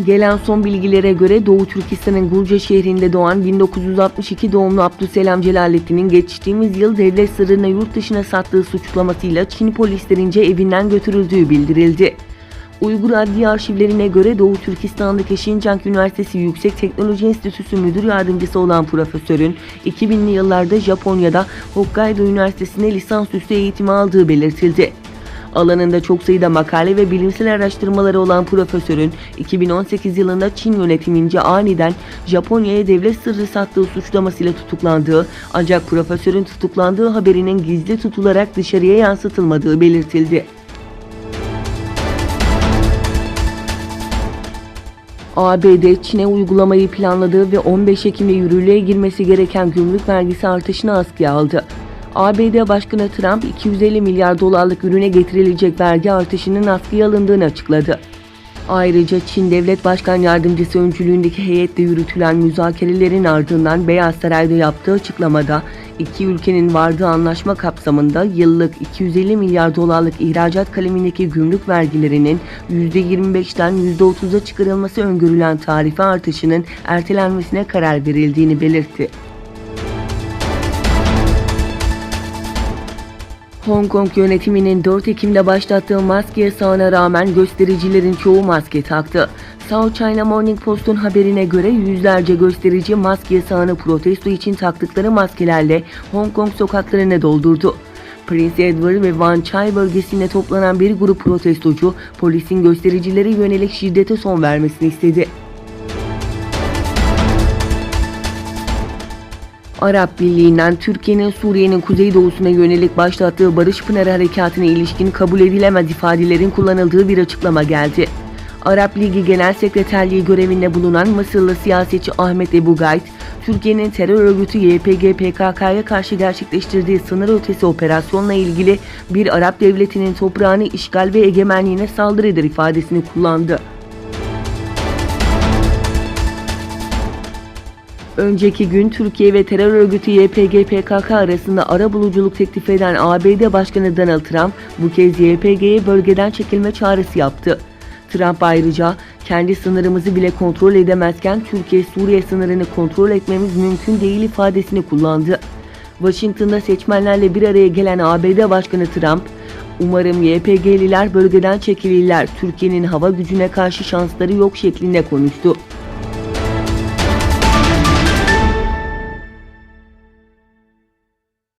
Gelen son bilgilere göre Doğu Türkistan'ın Gurca şehrinde doğan 1962 doğumlu Abdüsselam Celalettin'in geçtiğimiz yıl devlet sırrını yurt dışına sattığı suçlamasıyla Çin polislerince evinden götürüldüğü bildirildi. Uygur Adliye Arşivlerine göre Doğu Türkistan'daki Şincan Üniversitesi Yüksek Teknoloji Enstitüsü Müdür Yardımcısı olan profesörün 2000'li yıllarda Japonya'da Hokkaido Üniversitesi'nde lisansüstü eğitimi aldığı belirtildi. Alanında çok sayıda makale ve bilimsel araştırmaları olan profesörün 2018 yılında Çin yönetimince aniden Japonya'ya devlet sırrı sattığı suçlamasıyla tutuklandığı, ancak profesörün tutuklandığı haberinin gizli tutularak dışarıya yansıtılmadığı belirtildi. ABD, Çin'e uygulamayı planladığı ve 15 Ekim'de yürürlüğe girmesi gereken gümrük vergisi artışını askıya aldı. ABD Başkanı Trump, 250 milyar dolarlık ürüne getirilecek vergi artışının askıya alındığını açıkladı. Ayrıca Çin Devlet Başkan Yardımcısı öncülüğündeki heyetle yürütülen müzakerelerin ardından Beyaz Saray'da yaptığı açıklamada, iki ülkenin vardığı anlaşma kapsamında yıllık 250 milyar dolarlık ihracat kalemindeki gümrük vergilerinin %25'ten %30'a çıkarılması öngörülen tarife artışının ertelenmesine karar verildiğini belirtti. Hong Kong yönetiminin 4 Ekim'de başlattığı maske yasağına rağmen göstericilerin çoğu maske taktı. South China Morning Post'un haberine göre yüzlerce gösterici maske yasağını protesto için taktıkları maskelerle Hong Kong sokaklarını doldurdu. Prince Edward ve Wan Chai bölgesinde toplanan bir grup protestocu, polisin göstericilere yönelik şiddete son vermesini istedi. Arap Birliği'nden Türkiye'nin Suriye'nin kuzeydoğusuna yönelik başlattığı Barış Pınarı Harekatı'na ilişkin kabul edilemez ifadelerin kullanıldığı bir açıklama geldi. Arap Ligi Genel Sekreterliği görevinde bulunan Mısırlı siyasetçi Ahmet Ebu Gayt, Türkiye'nin terör örgütü YPG-PKK'ya karşı gerçekleştirdiği sınır ötesi operasyonla ilgili bir Arap devletinin toprağını işgal ve egemenliğine saldırıdır ifadesini kullandı. Önceki gün Türkiye ve terör örgütü YPG-PKK arasında arabuluculuk teklif eden ABD Başkanı Donald Trump bu kez YPG'ye bölgeden çekilme çağrısı yaptı. Trump ayrıca kendi sınırımızı bile kontrol edemezken Türkiye-Suriye sınırını kontrol etmemiz mümkün değil ifadesini kullandı. Washington'da seçmenlerle bir araya gelen ABD Başkanı Trump, "Umarım YPG'liler bölgeden çekilirler, Türkiye'nin hava gücüne karşı şansları yok" şeklinde konuştu.